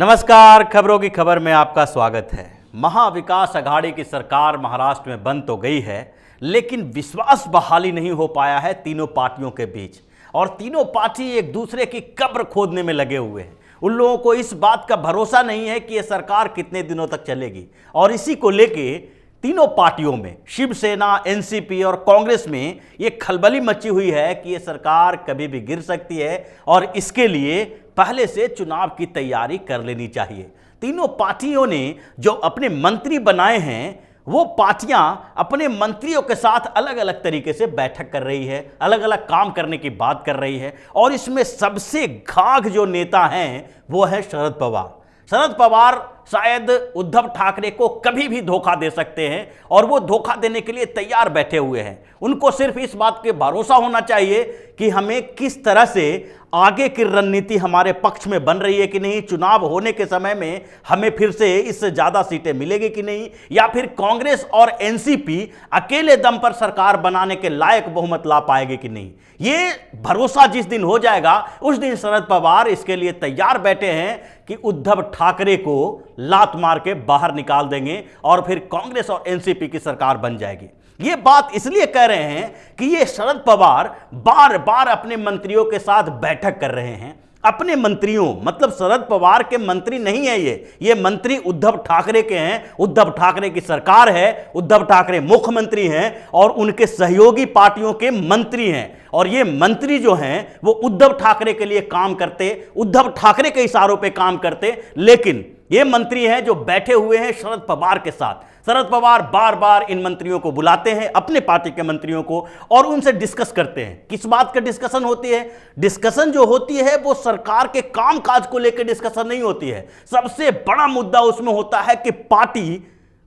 नमस्कार, खबरों की खबर में आपका स्वागत है। महाविकास अघाड़ी की सरकार महाराष्ट्र में बन तो गई है, लेकिन विश्वास बहाली नहीं हो पाया है तीनों पार्टियों के बीच, और तीनों पार्टी एक दूसरे की कब्र खोदने में लगे हुए हैं। उन लोगों को इस बात का भरोसा नहीं है कि यह सरकार कितने दिनों तक चलेगी, और इसी को लेके तीनों पार्टियों में, शिवसेना, एनसीपी और कांग्रेस में ये खलबली मची हुई है कि यह सरकार कभी भी गिर सकती है और इसके लिए पहले से चुनाव की तैयारी कर लेनी चाहिए। तीनों पार्टियों ने जो अपने मंत्री बनाए हैं, वो पार्टियां अपने मंत्रियों के साथ अलग अलग तरीके से बैठक कर रही है, अलग अलग काम करने की बात कर रही है, और इसमें सबसे घाघ जो नेता हैं वो है शरद पवार। शरद पवार शायद उद्धव ठाकरे को कभी भी धोखा दे सकते हैं, और वो धोखा देने के लिए तैयार बैठे हुए हैं। उनको सिर्फ इस बात के भरोसा होना चाहिए कि हमें किस तरह से आगे की रणनीति हमारे पक्ष में बन रही है कि नहीं, चुनाव होने के समय में हमें फिर से इससे ज्यादा सीटें मिलेगी कि नहीं, या फिर कांग्रेस और एनसीपी अकेले दम पर सरकार बनाने के लायक बहुमत ला पाएगी कि नहीं। ये भरोसा जिस दिन हो जाएगा, उस दिन शरद पवार इसके लिए तैयार बैठे हैं कि उद्धव ठाकरे को लात मार के बाहर निकाल देंगे और फिर कांग्रेस और एनसीपी की सरकार बन जाएगी। ये बात इसलिए कह रहे हैं कि ये शरद पवार बार बार अपने मंत्रियों के साथ बैठक कर रहे हैं। अपने मंत्रियों मतलब शरद पवार के मंत्री नहीं है ये मंत्री उद्धव ठाकरे के हैं। उद्धव ठाकरे की सरकार है, उद्धव ठाकरे मुख्यमंत्री हैं और उनके सहयोगी पार्टियों के मंत्री हैं, और ये मंत्री जो हैं वो उद्धव ठाकरे के लिए काम करते, उद्धव ठाकरे के इशारों पे काम करते। लेकिन ये मंत्री हैं जो बैठे हुए हैं शरद पवार के साथ। शरद पवार बार बार इन मंत्रियों को बुलाते हैं, अपने पार्टी के मंत्रियों को, और उनसे डिस्कस करते हैं। किस बात का डिस्कशन होती है? डिस्कशन जो होती है वो सरकार के कामकाज को लेकर डिस्कशन नहीं होती है। सबसे बड़ा मुद्दा उसमें होता है कि पार्टी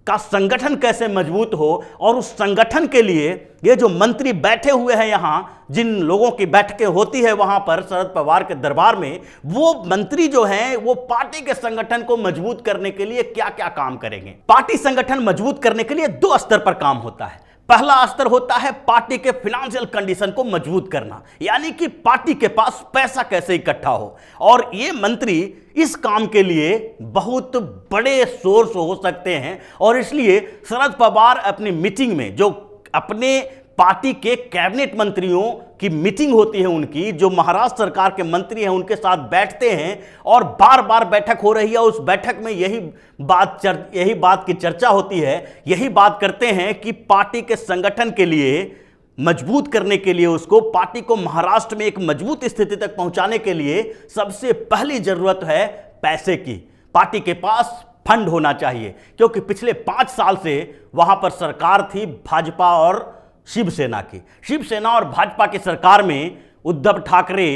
का संगठन कैसे मजबूत हो, और उस संगठन के लिए ये जो मंत्री बैठे हुए हैं यहां, जिन लोगों की बैठकें होती है वहां पर शरद पवार के दरबार में, वो मंत्री जो हैं वो पार्टी के संगठन को मजबूत करने के लिए क्या क्या काम करेंगे। पार्टी संगठन मजबूत करने के लिए दो स्तर पर काम होता है। पहला स्तर होता है पार्टी के फाइनेंशियल कंडीशन को मजबूत करना, यानी कि पार्टी के पास पैसा कैसे इकट्ठा हो, और ये मंत्री इस काम के लिए बहुत बड़े सोर्स हो सकते हैं। और इसलिए शरद पवार अपनी मीटिंग में, जो अपने पार्टी के कैबिनेट मंत्रियों की मीटिंग होती है, उनकी जो महाराष्ट्र सरकार के मंत्री हैं उनके साथ बैठते हैं, और बार बार बैठक हो रही है। उस बैठक में यही बात की चर्चा होती है, यही बात करते हैं कि पार्टी के संगठन के लिए मजबूत करने के लिए, उसको पार्टी को महाराष्ट्र में एक मजबूत स्थिति तक पहुंचाने के लिए सबसे पहली जरूरत है पैसे की। पार्टी के पास फंड होना चाहिए, क्योंकि पिछले 5 साल से वहां पर सरकार थी भाजपा और शिवसेना की। शिवसेना और भाजपा की सरकार में उद्धव ठाकरे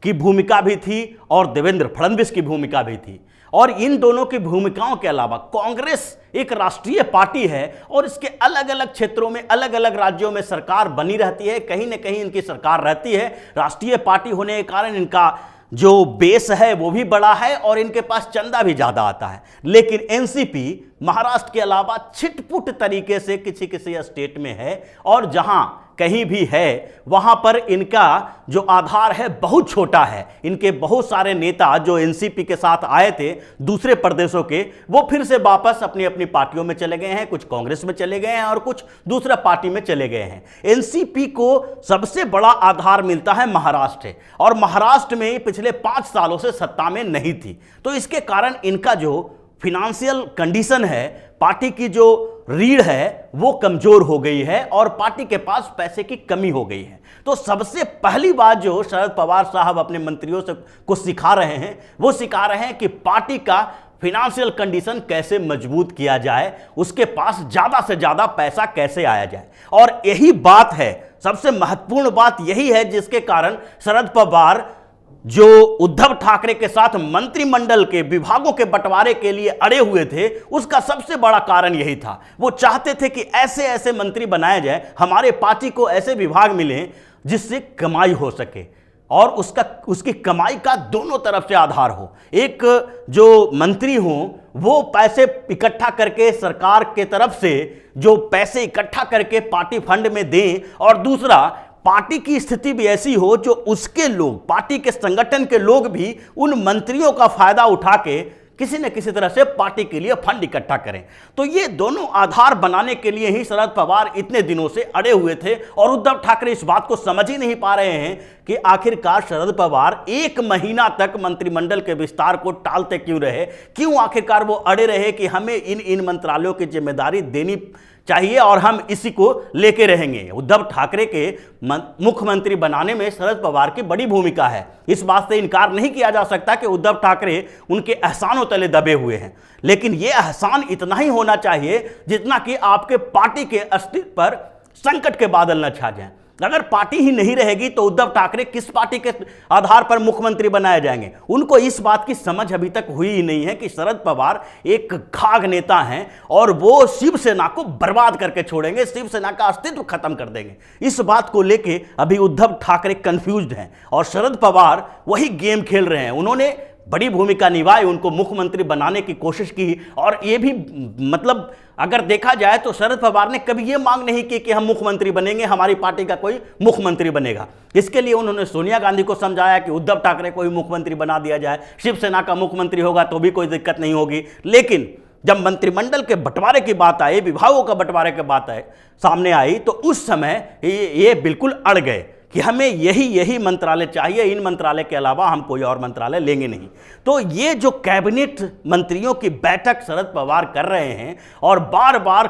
की भूमिका भी थी और देवेंद्र फडणवीस की भूमिका भी थी, और इन दोनों की भूमिकाओं के अलावा कांग्रेस एक राष्ट्रीय पार्टी है, और इसके अलग अलग क्षेत्रों में, अलग अलग राज्यों में सरकार बनी रहती है, कहीं ना कहीं इनकी सरकार रहती है। राष्ट्रीय पार्टी होने के कारण इनका जो बेस है वो भी बड़ा है, और इनके पास चंदा भी ज्यादा आता है। लेकिन एनसीपी महाराष्ट्र के अलावा छिटपुट तरीके से किसी किसी स्टेट में है, और जहां कहीं भी है वहां पर इनका जो आधार है बहुत छोटा है। इनके बहुत सारे नेता जो एनसीपी के साथ आए थे दूसरे प्रदेशों के, वो फिर से वापस अपनी अपनी पार्टियों में चले गए हैं, कुछ कांग्रेस में चले गए हैं और कुछ दूसरा पार्टी में चले गए हैं। एनसीपी को सबसे बड़ा आधार मिलता है महाराष्ट्र, और महाराष्ट्र में पिछले 5 सालों से सत्ता में नहीं थी, तो इसके कारण इनका जो फिनेंशियल कंडीशन है, पार्टी की जो रीढ़ है वो कमजोर हो गई है, और पार्टी के पास पैसे की कमी हो गई है। तो सबसे पहली बात जो शरद पवार साहब अपने मंत्रियों से को सिखा रहे हैं, वो सिखा रहे हैं कि पार्टी का फिनेंशियल कंडीशन कैसे मजबूत किया जाए, उसके पास ज्यादा से ज्यादा पैसा कैसे आया जाए। और यही बात है, सबसे महत्वपूर्ण बात यही है जिसके कारण शरद पवार जो उद्धव ठाकरे के साथ मंत्रिमंडल के विभागों के बंटवारे के लिए अड़े हुए थे, उसका सबसे बड़ा कारण यही था। वो चाहते थे कि ऐसे ऐसे मंत्री बनाए जाए, हमारे पार्टी को ऐसे विभाग मिले जिससे कमाई हो सके, और उसकी कमाई का दोनों तरफ से आधार हो। एक जो मंत्री हो वो पैसे इकट्ठा करके सरकार के तरफ से जो पैसे इकट्ठा करके पार्टी फंड में दें, और दूसरा पार्टी की स्थिति भी ऐसी हो जो उसके लोग, पार्टी के संगठन के लोग भी उन मंत्रियों का फायदा उठा के किसी न किसी तरह से पार्टी के लिए फंड इकट्ठा करें। तो ये दोनों आधार बनाने के लिए ही शरद पवार इतने दिनों से अड़े हुए थे और उद्धव ठाकरे इस बात को समझ ही नहीं पा रहे हैं कि आखिरकार शरद पवार 1 महीना तक मंत्रिमंडल के विस्तार को टालते क्यों रहे, क्यों आखिरकार वो अड़े रहे कि हमें इन मंत्रालयों की जिम्मेदारी देनी चाहिए और हम इसी को लेके रहेंगे। उद्धव ठाकरे के मुख्यमंत्री बनाने में शरद पवार की बड़ी भूमिका है, इस बात से इनकार नहीं किया जा सकता कि उद्धव ठाकरे उनके एहसानों तले दबे हुए हैं, लेकिन यह एहसान इतना ही होना चाहिए जितना कि आपके पार्टी के अस्तित्व पर संकट के बादल न छा जाएं। अगर पार्टी ही नहीं रहेगी तो उद्धव ठाकरे किस पार्टी के आधार पर मुख्यमंत्री बनाए जाएंगे? उनको इस बात की समझ अभी तक हुई ही नहीं है कि शरद पवार एक खाग नेता हैं और वो शिवसेना को बर्बाद करके छोड़ेंगे, शिवसेना का अस्तित्व खत्म कर देंगे। इस बात को लेके अभी उद्धव ठाकरे कंफ्यूज्ड हैं और शरद पवार वही गेम खेल रहे हैं। उन्होंने बड़ी भूमिका निभाई, उनको मुख्यमंत्री बनाने की कोशिश की और ये भी मतलब अगर देखा जाए तो शरद पवार ने कभी ये मांग नहीं की कि हम मुख्यमंत्री बनेंगे, हमारी पार्टी का कोई मुख्यमंत्री बनेगा। इसके लिए उन्होंने सोनिया गांधी को समझाया कि उद्धव ठाकरे को ही मुख्यमंत्री बना दिया जाए, शिवसेना का मुख्यमंत्री होगा तो भी कोई दिक्कत नहीं होगी। लेकिन जब मंत्रिमंडल के बंटवारे की बात आई, विभागों का बंटवारे की बात सामने आई, तो उस समय ये बिल्कुल अड़ गए कि हमें यही मंत्रालय चाहिए, इन मंत्रालय के अलावा हम कोई और मंत्रालय लेंगे नहीं। तो ये जो कैबिनेट मंत्रियों की बैठक शरद पवार कर रहे हैं और बार बार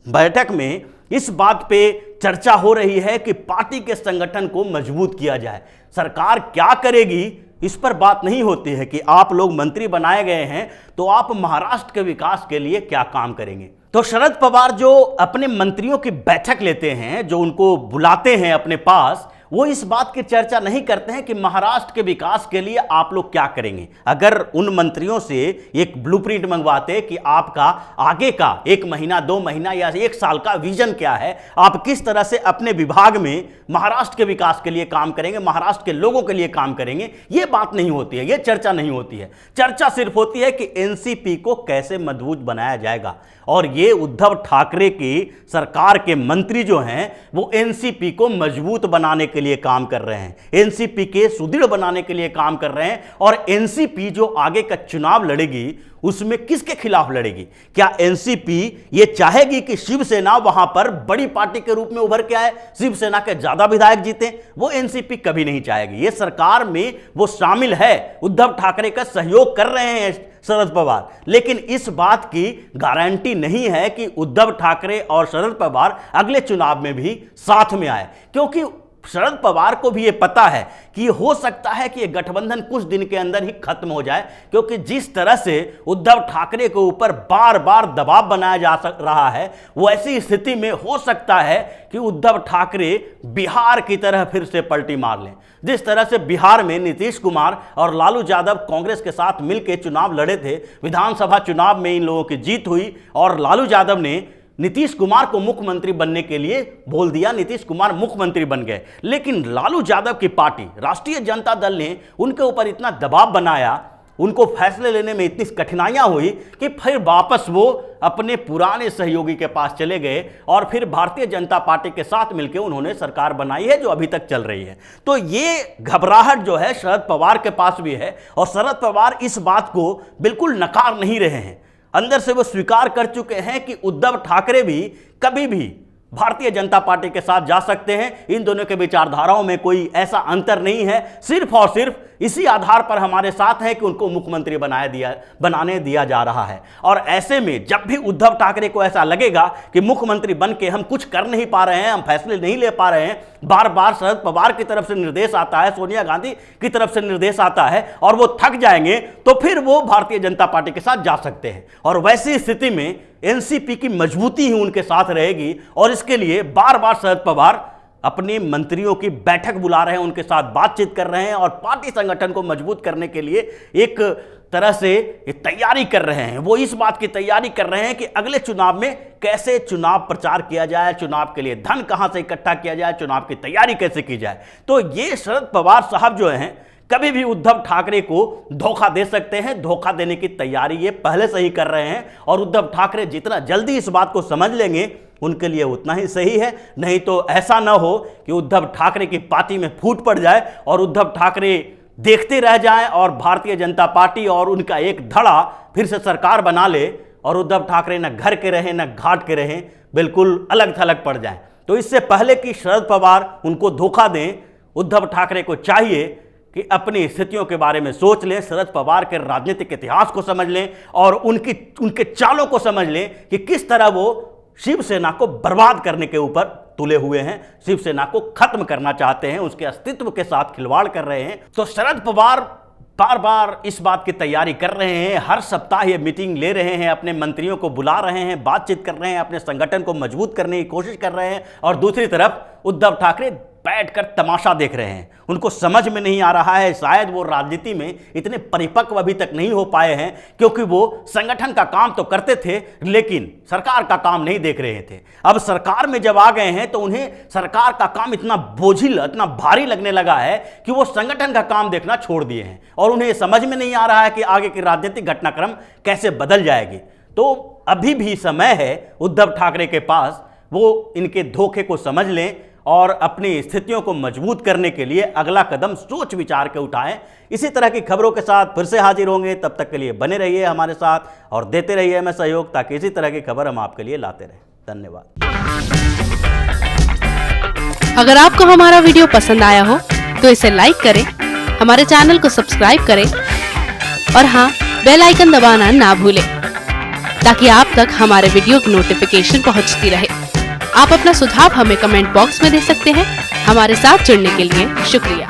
बैठक में इस बात पे चर्चा हो रही है कि पार्टी के संगठन को मजबूत किया जाए, सरकार क्या करेगी इस पर बात नहीं होती है कि आप लोग मंत्री बनाए गए हैं तो आप महाराष्ट्र के विकास के लिए क्या काम करेंगे। तो शरद पवार जो अपने मंत्रियों की बैठक लेते हैं, जो उनको बुलाते हैं अपने पास, वो इस बात की चर्चा नहीं करते हैं कि महाराष्ट्र के विकास के लिए आप लोग क्या करेंगे। अगर उन मंत्रियों से एक ब्लूप्रिंट मंगवाते कि आपका आगे का 1 महीना 2 महीना या 1 साल का विजन क्या है, आप किस तरह से अपने विभाग में महाराष्ट्र के विकास के लिए काम करेंगे, महाराष्ट्र के लोगों के लिए काम करेंगे, ये बात नहीं होती है, ये चर्चा नहीं होती है। चर्चा सिर्फ होती है कि एनसीपी को कैसे मजबूत बनाया जाएगा। और ये उद्धव ठाकरे की सरकार के मंत्री जो हैं वो एनसीपी को मजबूत बनाने के लिए काम कर रहे हैं, एनसीपी के सुदृढ़ बनाने के लिए काम कर रहे हैं। और एनसीपी जो आगे का चुनाव लड़ेगी उसमें किसके खिलाफ लड़ेगी? क्या एनसीपी ये चाहेगी कि शिवसेना वहां पर बड़ी पार्टी के रूप में उभर के आए, शिवसेना के ज्यादा विधायक जीते? वो एनसीपी कभी नहीं चाहेगी। ये सरकार में वो शामिल है, उद्धव ठाकरे का सहयोग कर रहे हैं शरद पवार, लेकिन इस बात की गारंटी नहीं है कि उद्धव ठाकरे और शरद पवार अगले चुनाव में भी साथ में आए, क्योंकि शरद पवार को भी यह पता है कि हो सकता है कि यह गठबंधन कुछ दिन के अंदर ही खत्म हो जाए, क्योंकि जिस तरह से उद्धव ठाकरे के ऊपर बार बार दबाव बनाया जा रहा है, वैसी स्थिति में हो सकता है कि उद्धव ठाकरे बिहार की तरह फिर से पलटी मार लें। जिस तरह से बिहार में नीतीश कुमार और लालू यादव कांग्रेस के साथ मिलकर चुनाव लड़े थे, विधानसभा चुनाव में इन लोगों की जीत हुई और लालू यादव ने नीतीश कुमार को मुख्यमंत्री बनने के लिए बोल दिया, नीतीश कुमार मुख्यमंत्री बन गए। लेकिन लालू यादव की पार्टी राष्ट्रीय जनता दल ने उनके ऊपर इतना दबाव बनाया, उनको फैसले लेने में इतनी कठिनाइयां हुई कि फिर वापस वो अपने पुराने सहयोगी के पास चले गए और फिर भारतीय जनता पार्टी के साथ मिलकर उन्होंने सरकार बनाई है जो अभी तक चल रही है। तो ये घबराहट जो है शरद पवार के पास भी है और शरद पवार इस बात को बिल्कुल नकार नहीं रहे हैं। अंदर से वो स्वीकार कर चुके हैं कि उद्धव ठाकरे भी कभी भी भारतीय जनता पार्टी के साथ जा सकते हैं। इन दोनों के विचारधाराओं में कोई ऐसा अंतर नहीं है, सिर्फ और सिर्फ इसी आधार पर हमारे साथ है कि उनको मुख्यमंत्री बनाने दिया जा रहा है। और ऐसे में जब भी उद्धव ठाकरे को ऐसा लगेगा कि मुख्यमंत्री बन के हम कुछ कर नहीं पा रहे हैं, हम फैसले नहीं ले पा रहे हैं, बार बार शरद पवार की तरफ से निर्देश आता है, सोनिया गांधी की तरफ से निर्देश आता है और वो थक जाएंगे, तो फिर वो भारतीय जनता पार्टी के साथ जा सकते हैं। और वैसी स्थिति में एनसीपी की मजबूती ही उनके साथ रहेगी और इसके लिए बार बार शरद पवार अपने मंत्रियों की बैठक बुला रहे हैं, उनके साथ बातचीत कर रहे हैं और पार्टी संगठन को मजबूत करने के लिए एक तरह से तैयारी कर रहे हैं। वो इस बात की तैयारी कर रहे हैं कि अगले चुनाव में कैसे चुनाव प्रचार किया जाए, चुनाव के लिए धन कहां से इकट्ठा किया जाए, चुनाव की तैयारी कैसे की जाए। तो ये शरद पवार साहब जो हैं कभी भी उद्धव ठाकरे को धोखा दे सकते हैं, धोखा देने की तैयारी ये पहले से ही कर रहे हैं और उद्धव ठाकरे जितना जल्दी इस बात को समझ लेंगे उनके लिए उतना ही सही है। नहीं तो ऐसा ना हो कि उद्धव ठाकरे की पार्टी में फूट पड़ जाए और उद्धव ठाकरे देखते रह जाएं और भारतीय जनता पार्टी और उनका एक धड़ा फिर से सरकार बना ले और उद्धव ठाकरे न घर के रहें न घाट के रहें, बिल्कुल अलग थलग पड़ जाएं। तो इससे पहले कि शरद पवार उनको धोखा दें, उद्धव ठाकरे को चाहिए कि अपनी स्थितियों के बारे में सोच लें, शरद पवार के राजनीतिक इतिहास को समझ लें और उनके चालों को समझ लें कि किस तरह वो शिवसेना को बर्बाद करने के ऊपर तुले हुए हैं, शिवसेना को खत्म करना चाहते हैं, उसके अस्तित्व के साथ खिलवाड़ कर रहे हैं। तो शरद पवार बार बार इस बात की तैयारी कर रहे हैं, हर सप्ताह ये मीटिंग ले रहे हैं, अपने मंत्रियों को बुला रहे हैं, बातचीत कर रहे हैं, अपने संगठन को मजबूत करने की कोशिश कर रहे हैं और दूसरी तरफ उद्धव ठाकरे बैठकर तमाशा देख रहे हैं। उनको समझ में नहीं आ रहा है, शायद वो राजनीति में इतने परिपक्व अभी तक नहीं हो पाए हैं, क्योंकि वो संगठन का काम तो करते थे लेकिन सरकार का काम नहीं देख रहे थे। अब सरकार में जब आ गए हैं तो उन्हें सरकार का काम इतना बोझिल, इतना भारी लगने लगा है कि वो संगठन का काम देखना छोड़ दिए हैं और उन्हें समझ में नहीं आ रहा है कि आगे की राजनीतिक घटनाक्रम कैसे बदल जाएगी। तो अभी भी समय है उद्धव ठाकरे के पास, वो इनके धोखे को समझ लें और अपनी स्थितियों को मजबूत करने के लिए अगला कदम सोच विचार के उठाएं। इसी तरह की खबरों के साथ फिर से हाजिर होंगे, तब तक के लिए बने रहिए हमारे साथ और देते रहिए हमें सहयोग, ताकि इसी तरह की खबर हम आपके लिए लाते रहें। धन्यवाद। अगर आपको हमारा वीडियो पसंद आया हो तो इसे लाइक करें, हमारे चैनल को सब्सक्राइब करें और हाँ, बेल आइकन दबाना ना भूलें ताकि आप तक हमारे वीडियो की नोटिफिकेशन पहुंचती रहे। आप अपना सुझाव हमें कमेंट बॉक्स में दे सकते हैं। हमारे साथ जुड़ने के लिए शुक्रिया।